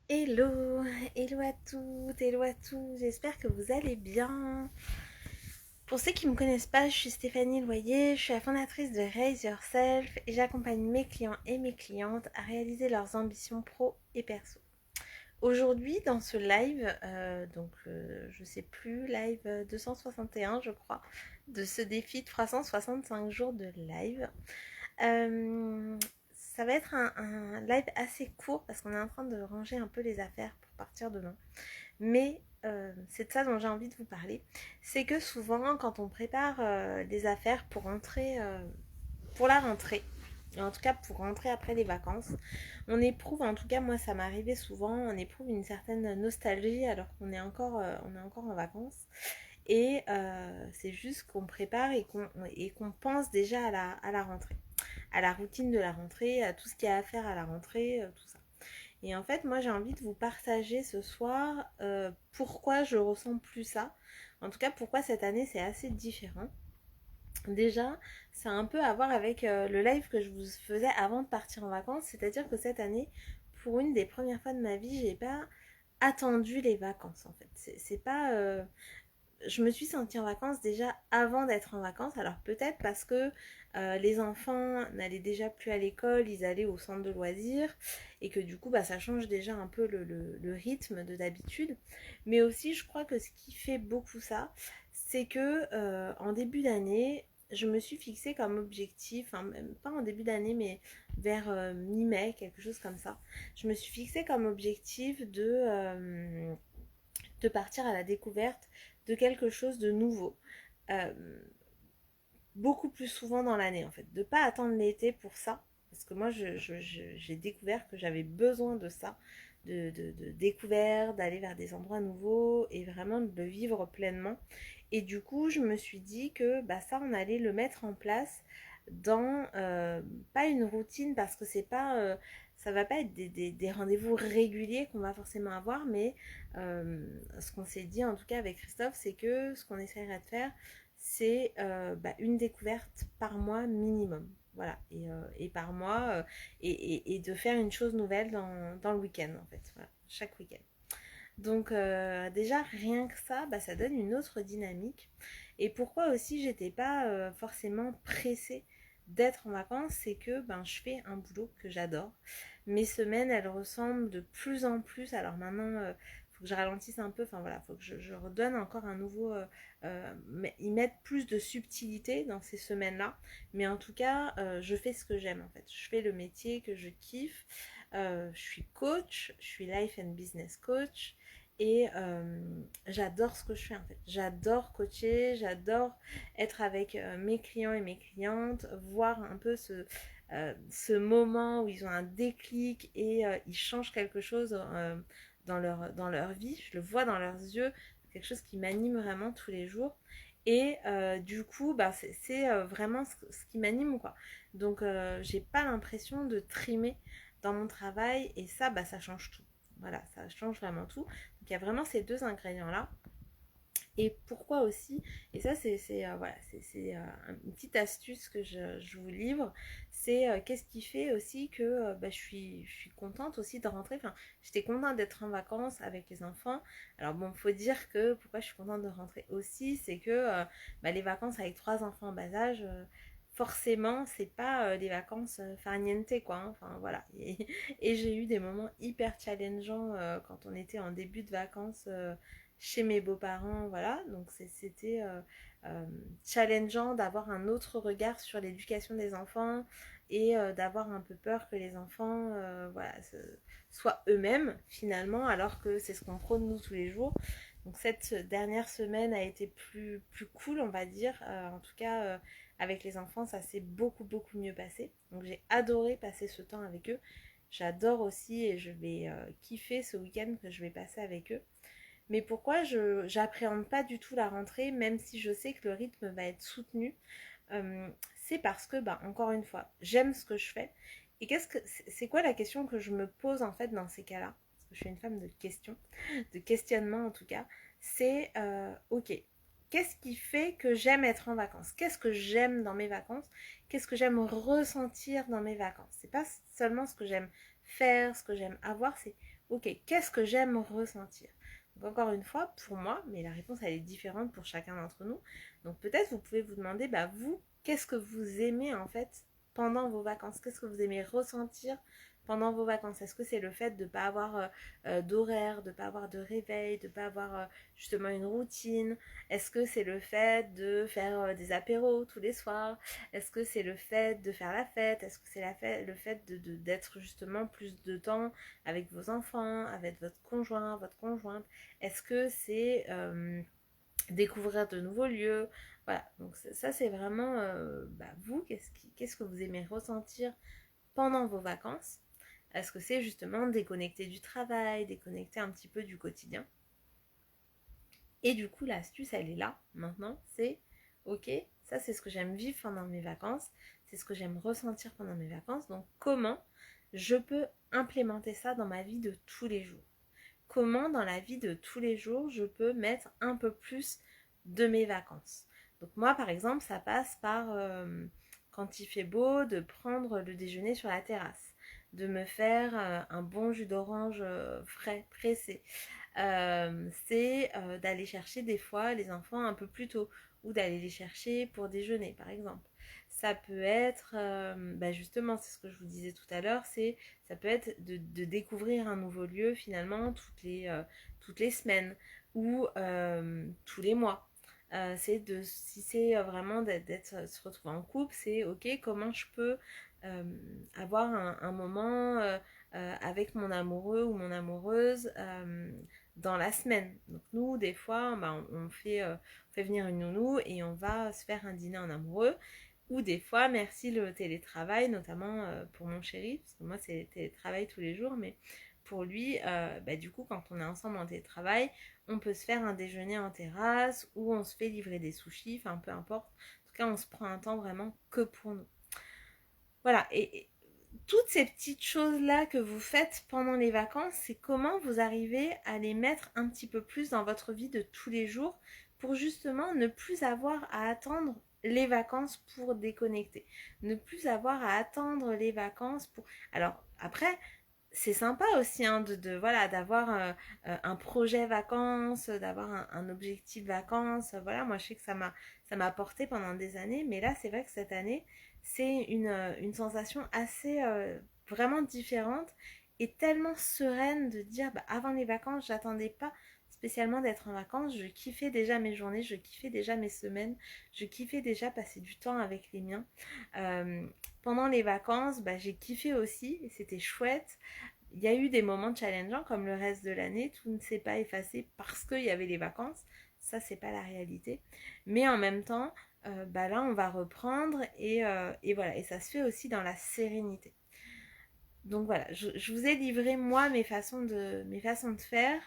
Hello, hello à toutes, hello à tous, j'espère que vous allez bien. Pour ceux qui ne me connaissent pas, je suis Stéphanie Loyer, je suis la fondatrice de Raise Yourself et j'accompagne mes clients et mes clientes à réaliser leurs ambitions pro et perso. Aujourd'hui, dans ce live, je sais plus, live 261 je crois, de ce défi de 365 jours de live, euh, ça va être un live assez court parce qu'on est en train de ranger un peu les affaires pour partir demain. Mais c'est de ça dont j'ai envie de vous parler. C'est que souvent, quand on prépare des affaires pour rentrer, pour la rentrée, en tout cas pour rentrer après les vacances, on éprouve, en tout cas moi ça m'est arrivé souvent, on éprouve une certaine nostalgie alors on est encore en vacances. Et c'est juste qu'on prépare et qu'on pense déjà à la rentrée, à la routine de la rentrée, à tout ce qu'il y a à faire à la rentrée, tout ça. Et en fait, moi j'ai envie de vous partager ce soir pourquoi je ressens plus ça. En tout cas, pourquoi cette année c'est assez différent. Déjà, ça a un peu à voir avec le live que je vous faisais avant de partir en vacances. C'est-à-dire que cette année, pour une des premières fois de ma vie, j'ai pas attendu les vacances en fait. C'est pas je me suis sentie en vacances déjà avant d'être en vacances. Alors peut-être parce que les enfants n'allaient déjà plus à l'école, ils allaient au centre de loisirs et que du coup bah, ça change déjà un peu le rythme de d'habitude. Mais aussi je crois que ce qui fait beaucoup ça, c'est que en début d'année, je me suis fixée comme objectif, enfin même pas en début d'année mais vers mi-mai, quelque chose comme ça. Je me suis fixée comme objectif de partir à la découverte de quelque chose de nouveau. Euh, Beaucoup plus souvent dans l'année en fait. De ne pas attendre l'été pour ça. Parce que moi j'ai découvert que j'avais besoin de ça. De découvert, d'aller vers des endroits nouveaux et vraiment de le vivre pleinement. Et du coup je me suis dit que bah, ça on allait le mettre en place dans pas une routine parce que c'est pas ça va pas être des rendez-vous réguliers qu'on va forcément avoir, mais ce qu'on s'est dit en tout cas avec Christophe, c'est que ce qu'on essaierait de faire, c'est bah, une découverte par mois minimum. Voilà, et par mois, et de faire une chose nouvelle dans le week-end en fait, voilà, chaque week-end. Donc déjà rien que ça, bah, ça donne une autre dynamique. Et pourquoi aussi j'étais pas forcément pressée d'être en vacances, c'est que ben, je fais un boulot que j'adore. Mes semaines, elles ressemblent de plus en plus. Alors maintenant, faut que je ralentisse un peu. Enfin voilà, faut que je redonne encore un nouveau. Ils mettent plus de subtilité dans ces semaines-là. Mais en tout cas, je fais ce que j'aime en fait. Je fais le métier que je kiffe. Je suis coach, je suis life and business coach. Et j'adore ce que je fais en fait. J'adore coacher, j'adore être avec mes clients et mes clientes, voir un peu ce moment où ils ont un déclic et ils changent quelque chose dans leur vie. Je le vois dans leurs yeux, quelque chose qui m'anime vraiment tous les jours. Et du coup, bah, c'est vraiment ce qui m'anime quoi. Donc, j'ai pas l'impression de trimer dans mon travail et ça, bah, ça change tout. Voilà, ça change vraiment tout. Donc il y a vraiment ces deux ingrédients-là. Et pourquoi aussi, et ça voilà, c'est une petite astuce que je vous livre, c'est qu'est-ce qui fait aussi que bah, je suis contente aussi de rentrer, enfin j'étais contente d'être en vacances avec les enfants. Alors bon, faut dire que pourquoi je suis contente de rentrer aussi, c'est que bah, les vacances avec trois enfants en bas âge, forcément c'est pas des vacances farniente quoi, hein. Enfin voilà, et j'ai eu des moments hyper challengeants quand on était en début de vacances chez mes beaux-parents, voilà. Donc c'était euh, challengeant d'avoir un autre regard sur l'éducation des enfants et d'avoir un peu peur que les enfants voilà, soient eux-mêmes finalement, alors que c'est ce qu'on prône nous tous les jours. Donc cette dernière semaine a été plus cool, on va dire. En tout cas, avec les enfants, ça s'est beaucoup mieux passé. Donc j'ai adoré passer ce temps avec eux. J'adore aussi et je vais kiffer ce week-end que je vais passer avec eux. Mais pourquoi je j'appréhende pas du tout la rentrée, même si je sais que le rythme va être soutenu, euh, c'est parce que, bah, encore une fois, j'aime ce que je fais. Et c'est quoi la question que je me pose en fait dans ces cas-là? Parce que je suis une femme de questions, de questionnement en tout cas. C'est ok, qu'est-ce qui fait que j'aime être en vacances? Qu'est-ce que j'aime dans mes vacances? Qu'est-ce que j'aime ressentir dans mes vacances? C'est pas seulement ce que j'aime faire, ce que j'aime avoir, c'est ok, qu'est-ce que j'aime ressentir? Donc encore une fois, pour moi, mais la réponse elle est différente pour chacun d'entre nous. Donc peut-être vous pouvez vous demander, bah vous, qu'est-ce que vous aimez en fait pendant vos vacances? Qu'est-ce que vous aimez ressentir pendant vos vacances? Est-ce que c'est le fait de ne pas avoir d'horaire, de ne pas avoir de réveil, de ne pas avoir justement une routine? Est-ce que c'est le fait de faire des apéros tous les soirs? Est-ce que c'est le fait de faire la fête? Est-ce que c'est le fait d'être justement plus de temps avec vos enfants, avec votre conjoint, votre conjointe? Est-ce que c'est découvrir de nouveaux lieux? Voilà, donc ça c'est vraiment vous, qu'est-ce que vous aimez ressentir pendant vos vacances? Est-ce que c'est justement déconnecter du travail, déconnecter un petit peu du quotidien? Et du coup, l'astuce, elle est là, maintenant, c'est, ok, ça c'est ce que j'aime vivre pendant mes vacances, c'est ce que j'aime ressentir pendant mes vacances, donc comment je peux implémenter ça dans ma vie de tous les jours? Comment dans la vie de tous les jours je peux mettre un peu plus de mes vacances? Donc moi, par exemple, ça passe par, quand il fait beau, de prendre le déjeuner sur la terrasse, de me faire un bon jus d'orange frais, pressé, c'est d'aller chercher des fois les enfants un peu plus tôt ou d'aller les chercher pour déjeuner par exemple. Ça peut être, justement, c'est ce que je vous disais tout à l'heure, ça peut être de découvrir un nouveau lieu finalement toutes les semaines ou tous les mois. Si c'est vraiment se retrouver en couple, c'est ok, comment je peux avoir un moment avec mon amoureux ou mon amoureuse dans la semaine. Donc nous, des fois, on fait venir une nounou et on va se faire un dîner en amoureux. Ou des fois, merci le télétravail, notamment pour mon chéri, parce que moi c'est télétravail tous les jours, mais pour lui, du coup, quand on est ensemble en télétravail, on peut se faire un déjeuner en terrasse ou on se fait livrer des sushis, enfin peu importe. En tout cas, on se prend un temps vraiment que pour nous. Voilà, et toutes ces petites choses-là que vous faites pendant les vacances, c'est comment vous arrivez à les mettre un petit peu plus dans votre vie de tous les jours pour justement ne plus avoir à attendre les vacances pour déconnecter. Ne plus avoir à attendre les vacances pour... Alors après, c'est sympa aussi hein, voilà, d'avoir un projet vacances, d'avoir un objectif vacances. Voilà, moi je sais que ça m'a porté pendant des années, mais là c'est vrai que cette année, c'est une sensation assez vraiment différente et tellement sereine de dire avant les vacances, j'attendais pas spécialement d'être en vacances, je kiffais déjà mes journées, je kiffais déjà mes semaines, je kiffais déjà passer du temps avec les miens. Euh, Pendant les vacances, j'ai kiffé aussi et c'était chouette. Il y a eu des moments challengeants comme le reste de l'année, tout ne s'est pas effacé parce qu'il y avait les vacances, ça c'est pas la réalité. Mais en même temps, là on va reprendre et voilà, et ça se fait aussi dans la sérénité. Donc voilà, je vous ai livré moi mes façons de faire.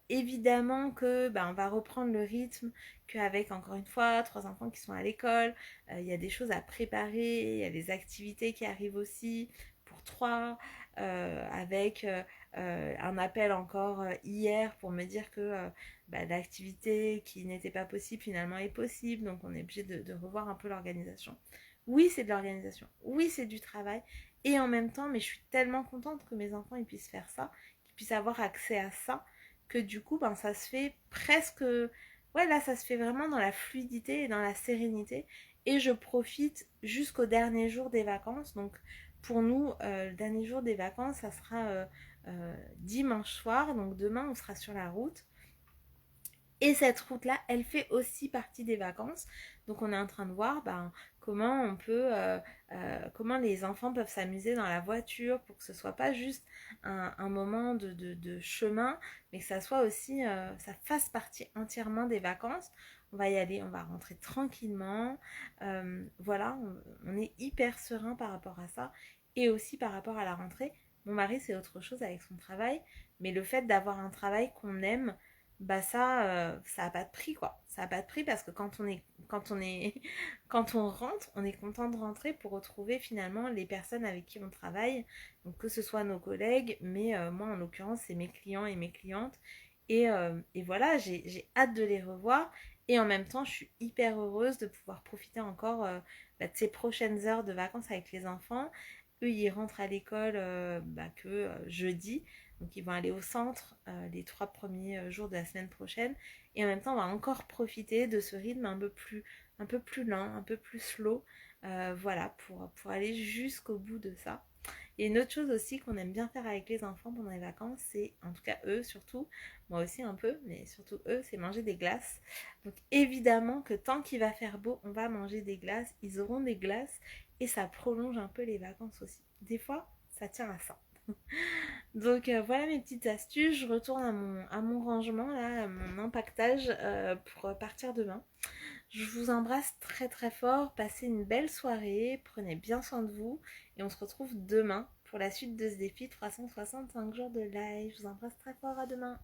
Évidemment que on va reprendre le rythme qu'avec encore une fois trois enfants qui sont à l'école. Il y a des choses à préparer, il y a des activités qui arrivent aussi pour trois, avec un appel encore hier pour me dire que l'activité qui n'était pas possible finalement est possible, donc on est obligé de revoir un peu l'organisation. Oui, c'est de l'organisation, oui, c'est du travail, et en même temps, mais je suis tellement contente que mes enfants ils puissent faire ça, qu'ils puissent avoir accès à ça, que du coup, ça se fait presque... Ouais, là, ça se fait vraiment dans la fluidité et dans la sérénité. Et je profite jusqu'au dernier jour des vacances. Donc, pour nous, le dernier jour des vacances, ça sera dimanche soir. Donc, demain, on sera sur la route. Et cette route-là, elle fait aussi partie des vacances. Donc on est en train de voir comment on peut, comment les enfants peuvent s'amuser dans la voiture pour que ce soit pas juste un moment de chemin, mais que ça soit aussi, ça fasse partie entièrement des vacances. On va y aller, on va rentrer tranquillement. Voilà, on est hyper serein par rapport à ça. Et aussi par rapport à la rentrée. Mon mari, c'est autre chose avec son travail, mais le fait d'avoir un travail qu'on aime, ça a pas de prix quoi. Ça a pas de prix parce que quand on rentre, on est content de rentrer pour retrouver finalement les personnes avec qui on travaille. Donc que ce soit nos collègues, mais moi en l'occurrence c'est mes clients et mes clientes. Et voilà, j'ai hâte de les revoir. Et en même temps, je suis hyper heureuse de pouvoir profiter encore de ces prochaines heures de vacances avec les enfants. Eux, ils rentrent à l'école que jeudi. Donc ils vont aller au centre les 3 premiers jours de la semaine prochaine. Et en même temps, on va encore profiter de ce rythme un peu plus lent, un peu plus slow. Voilà, pour aller jusqu'au bout de ça. Et une autre chose aussi qu'on aime bien faire avec les enfants pendant les vacances, c'est, en tout cas eux surtout, moi aussi un peu, mais surtout eux, c'est manger des glaces. Donc évidemment que tant qu'il va faire beau, on va manger des glaces, ils auront des glaces et ça prolonge un peu les vacances aussi. Des fois, ça tient à ça. Donc voilà mes petites astuces, je retourne à mon rangement, là, à mon empaquetage pour partir demain. Je vous embrasse très très fort, passez une belle soirée, prenez bien soin de vous et on se retrouve demain pour la suite de ce défi 365 jours de live. Je vous embrasse très fort, à demain.